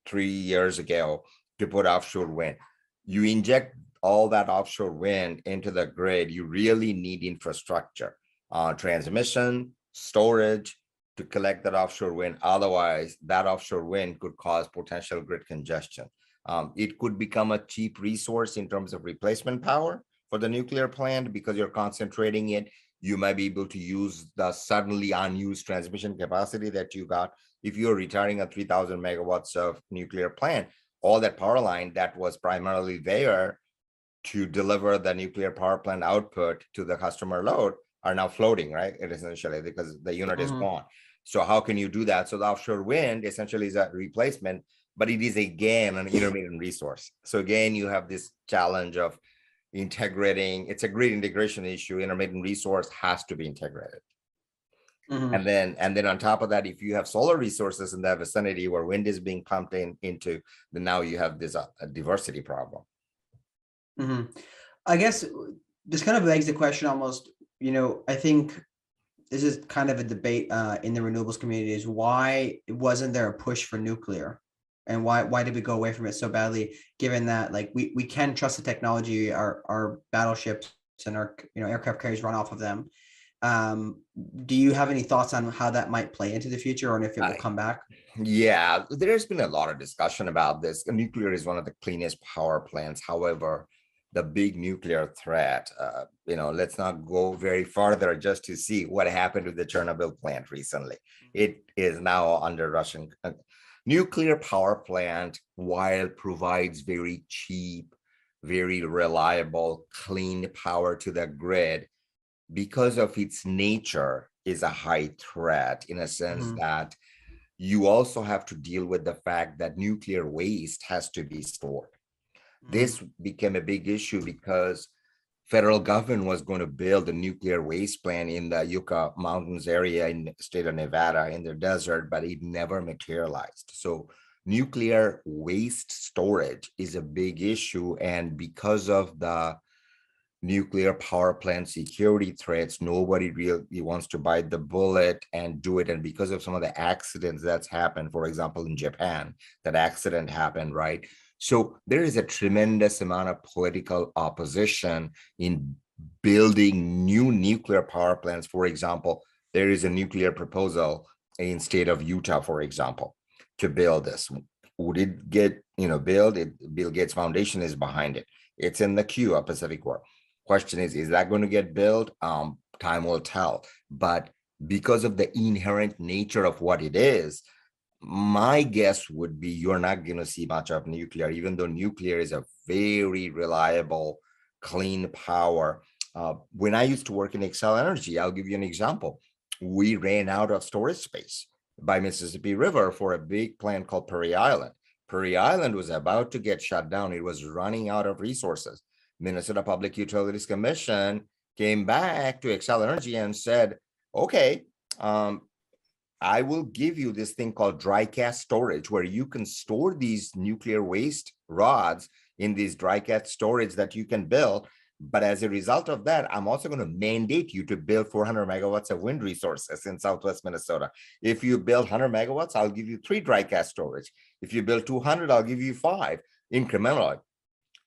3 years ago to put offshore wind. You inject all that offshore wind into the grid, you really need infrastructure, transmission, storage, to collect that offshore wind. Otherwise, that offshore wind could cause potential grid congestion. It could become a cheap resource in terms of replacement power for the nuclear plant, because you're concentrating it. You might be able to use the suddenly unused transmission capacity that you got. If you're retiring a 3,000 megawatts of nuclear plant, all that power line that was primarily there to deliver the nuclear power plant output to the customer load are now floating, right? It essentially, because the unit is gone. So how can you do that? So the offshore wind essentially is a replacement, but it is again an intermittent resource. So again, you have this challenge of integrating. It's a grid integration issue. Intermittent resource has to be integrated. And then on top of that, if you have solar resources in that vicinity where wind is being pumped into, then now you have this a diversity problem. I guess this kind of begs the question almost, I think this is kind of a debate in the renewables community, is why wasn't there a push for nuclear? And why did we go away from it so badly, given that like we can trust the technology, our battleships and our aircraft carriers run off of them. Do you have any thoughts on how that might play into the future, or if it will come back? Yeah, there's been a lot of discussion about this. Nuclear is one of the cleanest power plants. However, the big nuclear threat, let's not go very farther just to see what happened with the Chernobyl plant recently. It is now under Russian. Nuclear power plant, while provides very cheap, very reliable, clean power to the grid, because of its nature is a high threat, in a sense that you also have to deal with the fact that nuclear waste has to be stored. This became a big issue because federal government was going to build a nuclear waste plant in the Yucca Mountains area in the state of Nevada in the desert, but it never materialized. So nuclear waste storage is a big issue. And because of the nuclear power plant security threats. Nobody really wants to bite the bullet and do it. And because of some of the accidents that's happened, for example, in Japan, that accident happened, right? So there is a tremendous amount of political opposition in building new nuclear power plants. For example, there is a nuclear proposal in state of Utah, for example, to build this. Would it get, built? Bill Gates Foundation is behind it. It's in the queue of Pacific War. Question is that going to get built? Time will tell. But because of the inherent nature of what it is, my guess would be you're not going to see much of nuclear, even though nuclear is a very reliable, clean power. When I used to work in Xcel Energy, I'll give you an example. We ran out of storage space by Mississippi River for a big plant called Prairie Island. Prairie Island was about to get shut down. It was running out of resources. Minnesota Public Utilities Commission came back to Xcel Energy and said, okay, I will give you this thing called dry cask storage, where you can store these nuclear waste rods in these dry cask storage that you can build. But as a result of that, I'm also going to mandate you to build 400 megawatts of wind resources in Southwest Minnesota. If you build 100 megawatts, I'll give you 3 dry cask storage. If you build 200, I'll give you 5 incrementally.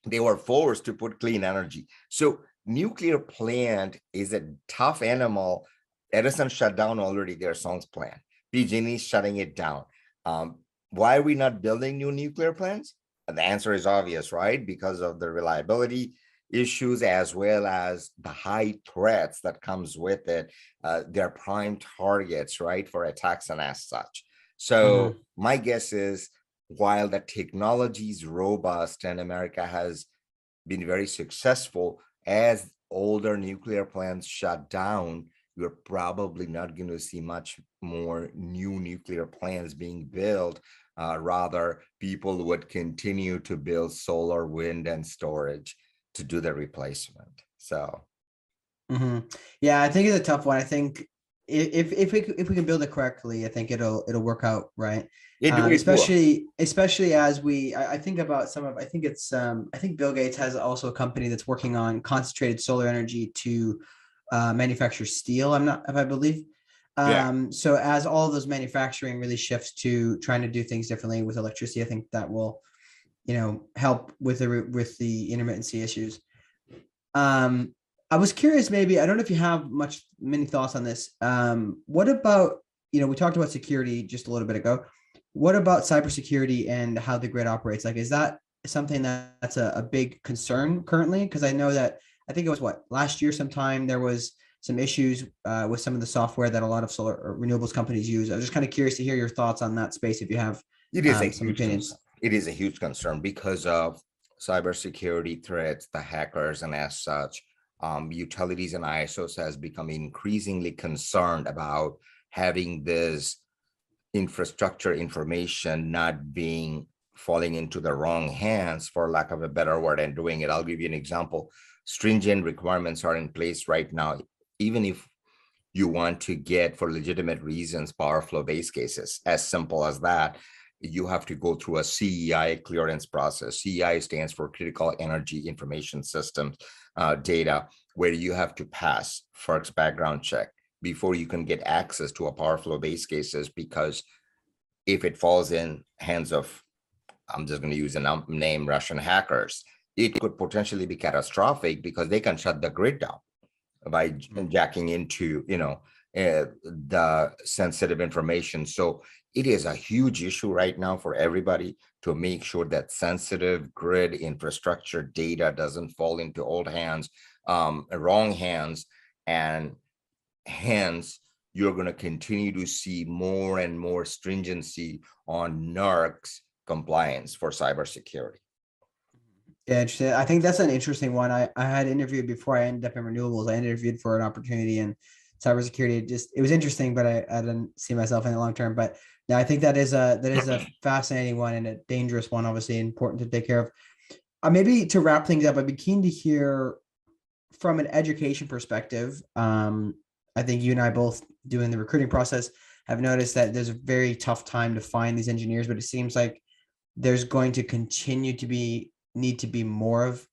They were forced to put clean energy. So nuclear plant is a tough animal. Edison shut down already their Song's plant. PG&E is shutting it down. Why are we not building new nuclear plants? The answer is obvious, right? Because of the reliability issues, as well as the high threats that comes with it. They're prime targets, right, for attacks and as such. So my guess is, while the technology is robust and America has been very successful, as older nuclear plants shut down, you're probably not going to see much more new nuclear plants being built. Rather, people would continue to build solar, wind, and storage to do the replacement. So, yeah, I think it's a tough one. I think if we can build it correctly, I think it'll work out right. Especially as I think about I think Bill Gates has also a company that's working on concentrated solar energy to manufacture steel. I believe. So as all of those manufacturing really shifts to trying to do things differently with electricity, I think that will, help with the intermittency issues. I was curious, maybe, I don't know if you have many thoughts on this. What about, we talked about security just a little bit ago. What about cybersecurity and how the grid operates? Like, is that something that's a big concern currently? Because I know that, I think it was last year sometime, there was some issues with some of the software that a lot of solar or renewables companies use. I was just kind of curious to hear your thoughts on that space, if you have some opinions. It is a huge concern because of cybersecurity threats, the hackers, and as such, utilities and ISOs has become increasingly concerned about having this infrastructure information not falling into the wrong hands, for lack of a better word, and doing it. I'll give you an example. Stringent requirements are in place right now. Even if you want to get, for legitimate reasons, power flow base cases, as simple as that, you have to go through a CEI clearance process. CEI stands for Critical Energy Information Systems data, where you have to pass FERC's background check before you can get access to a power flow base cases, because if it falls in hands of, I'm just going to use a name, Russian hackers, it could potentially be catastrophic, because they can shut the grid down by jacking into, the sensitive information. So it is a huge issue right now for everybody to make sure that sensitive grid infrastructure data doesn't fall into old hands, wrong hands, and hence you're going to continue to see more and more stringency on NERC's compliance for cybersecurity. Yeah, interesting. I think that's an interesting one. I had interviewed before I ended up in renewables. I interviewed for an opportunity in cybersecurity. It was interesting, but I didn't see myself in the long term. But yeah, I think that is a fascinating one and a dangerous one, obviously important to take care of. Maybe to wrap things up, I'd be keen to hear from an education perspective. I think you and I both, doing the recruiting process, have noticed that there's a very tough time to find these engineers, but it seems like there's going to continue to need to be more of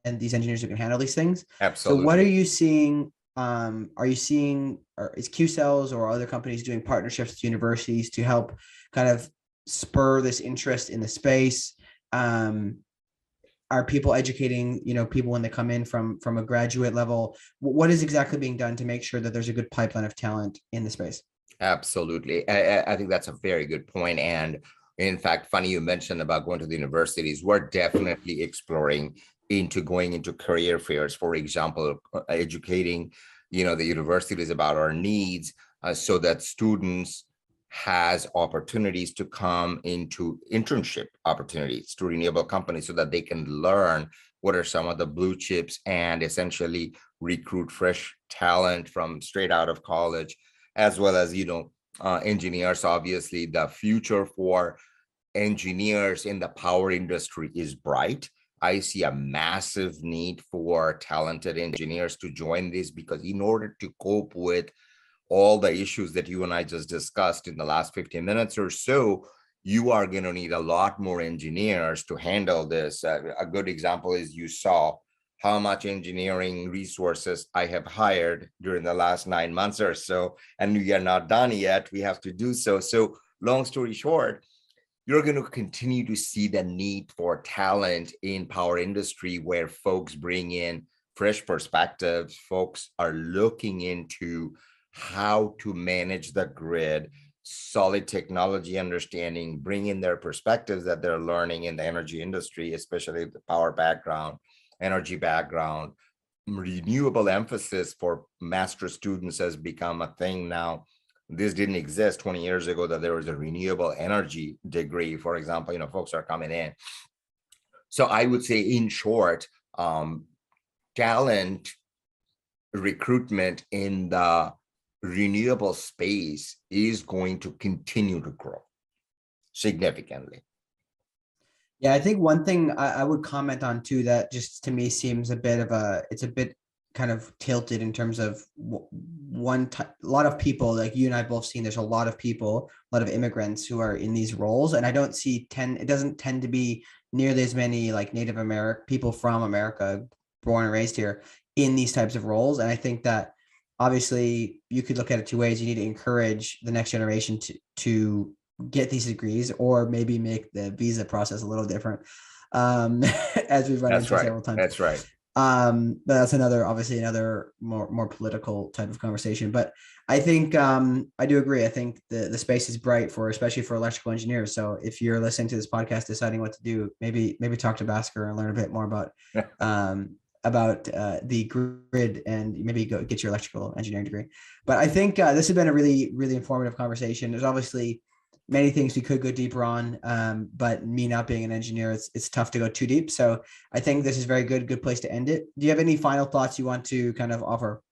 these engineers who can handle these things. So what are Absolutely. you seeing? Are you seeing, or is Q Cells or other companies doing partnerships with universities to help kind of spur this interest in the space? Are people educating, people when they come in from a graduate level? What is exactly being done to make sure that there's a good pipeline of talent in the space? Absolutely. I think that's a very good point. And in fact, funny you mentioned about going to the universities. We're definitely exploring into going into career fairs, for example, educating, the universities about our needs, so that students has opportunities to come into internship opportunities to renewable companies so that they can learn what are some of the blue chips and essentially recruit fresh talent from straight out of college, as well as engineers. Obviously the future for engineers in the power industry is bright. I see a massive need for talented engineers to join this, because in order to cope with all the issues that you and I just discussed in the last 15 minutes or so, you are going to need a lot more engineers to handle this. A good example is you saw how much engineering resources I have hired during the last 9 months or so, and we are not done yet. We have to do so. So long story short, you're going to continue to see the need for talent in power industry, where folks bring in fresh perspectives. Folks are looking into how to manage the grid, solid technology understanding, bring in their perspectives that they're learning in the energy industry, especially the power background, energy background. Renewable emphasis for master students has become a thing now. This didn't exist 20 years ago, that there was a renewable energy degree, for example. Folks are coming in. So I would say, in short, talent recruitment in the renewable space is going to continue to grow significantly. Yeah, I think one thing I would comment on too, that just to me seems it's a bit kind of tilted in terms of a lot of people, like you and I both seen, there's a lot of people, a lot of immigrants who are in these roles. And I don't see it doesn't tend to be nearly as many like Native American people from America, born and raised here, in these types of roles. And I think that obviously you could look at it two ways. You need to encourage the next generation to get these degrees, or maybe make the visa process a little different, as we've run That's into right. several times. That's right. But that's obviously another more political type of conversation. But I think I do agree. I think the space is bright especially for electrical engineers. So if you're listening to this podcast, deciding what to do, maybe talk to Bhaskar and learn a bit more about the grid, and maybe go get your electrical engineering degree. But I think this has been a really, really informative conversation. There's obviously many things we could go deeper on, but me not being an engineer, it's tough to go too deep. So I think this is very good place to end it. Do you have any final thoughts you want to kind of offer?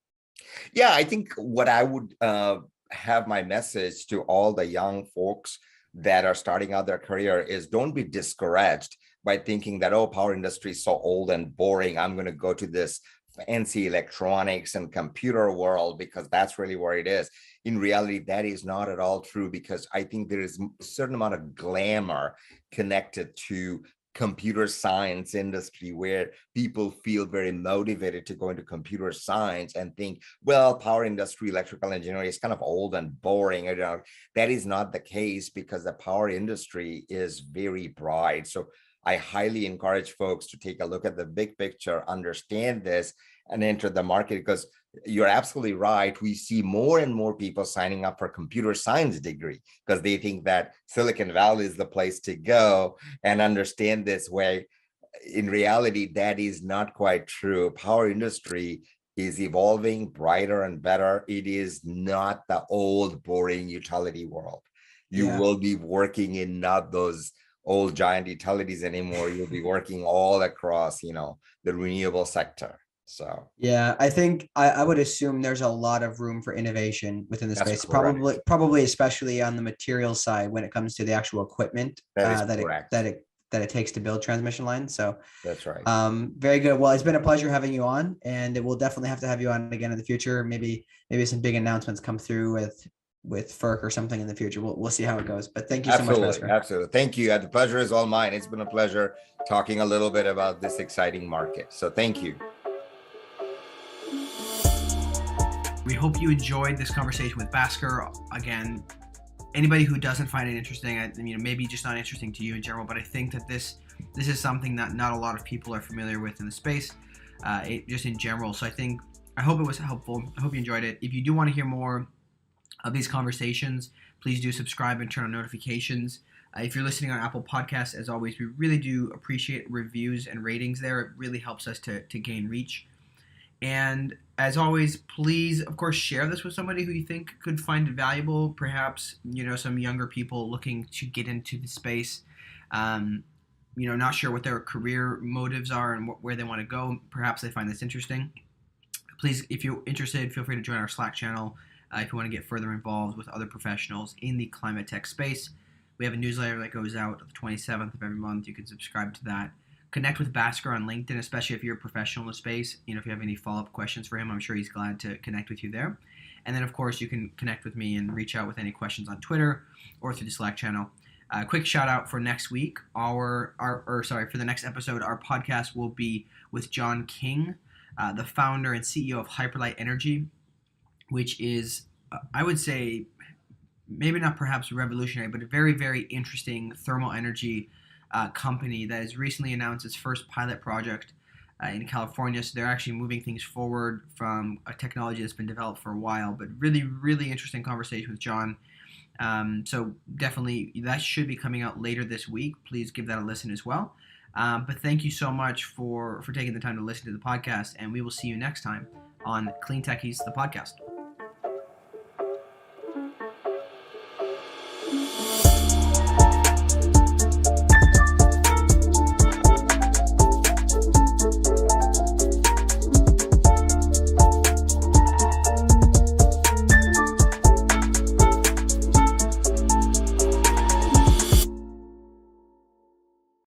Yeah, I think what I would have my message to all the young folks that are starting out their career is, don't be discouraged by thinking that, oh, power industry is so old and boring, I'm going to go to this fancy electronics and computer world, because that's really where it is. In reality, that is not at all true, because I think there is a certain amount of glamour connected to computer science industry, where people feel very motivated to go into computer science and think, well, power industry, electrical engineering is kind of old and boring. That is not the case, because the power industry is very bright. So I highly encourage folks to take a look at the big picture, understand this, and enter the market, because you're absolutely right. We see more and more people signing up for computer science degree because they think that Silicon Valley is the place to go and understand this way. In reality, that is not quite true. Power industry is evolving, brighter and better. It is not the old, boring utility world. You will be working in not those old giant utilities anymore. You'll be working all across, the renewable sector. So yeah, I think I would assume there's a lot of room for innovation within the that's space, correct. probably especially on the materials side when it comes to the actual equipment That is that correct. it takes to build transmission lines. So That's right. very good. Well, it's been a pleasure having you on, and we'll definitely have to have you on again in the future. Maybe some big announcements come through with with FERC or something in the future. We'll see how it goes. But thank you so much, Bhaskar. Absolutely. Thank you. The pleasure is all mine. It's been a pleasure talking a little bit about this exciting market. So thank you. We hope you enjoyed this conversation with Bhaskar. Again, anybody who doesn't find it interesting, maybe just not interesting to you in general, but I think that this is something that not a lot of people are familiar with in the space, just in general. So I hope it was helpful. I hope you enjoyed it. If you do want to hear more of these conversations, please do subscribe and turn on notifications. If you're listening on Apple Podcasts, as always, we really do appreciate reviews and ratings there. It really helps us to gain reach. And as always, please, of course, share this with somebody who you think could find it valuable. Perhaps, some younger people looking to get into the space, not sure what their career motives are and where they want to go. Perhaps they find this interesting. Please, if you're interested, feel free to join our Slack channel if you want to get further involved with other professionals in the climate tech space. We have a newsletter that goes out the 27th of every month. You can subscribe to that. Connect with Bhaskar on LinkedIn, especially if you're a professional in the space. If you have any follow-up questions for him, I'm sure he's glad to connect with you there. And then, of course, you can connect with me and reach out with any questions on Twitter or through the Slack channel. Quick shout out for next week. For the next episode, our podcast will be with John King, the founder and CEO of Hyperlight Energy, which is, I would say, maybe not perhaps revolutionary, but a very, very interesting thermal energy company that has recently announced its first pilot project in California. So they're actually moving things forward from a technology that's been developed for a while, but really, really interesting conversation with John. So definitely that should be coming out later this week. Please give that a listen as well. But thank you so much for taking the time to listen to the podcast, and we will see you next time on Clean Techies, the podcast.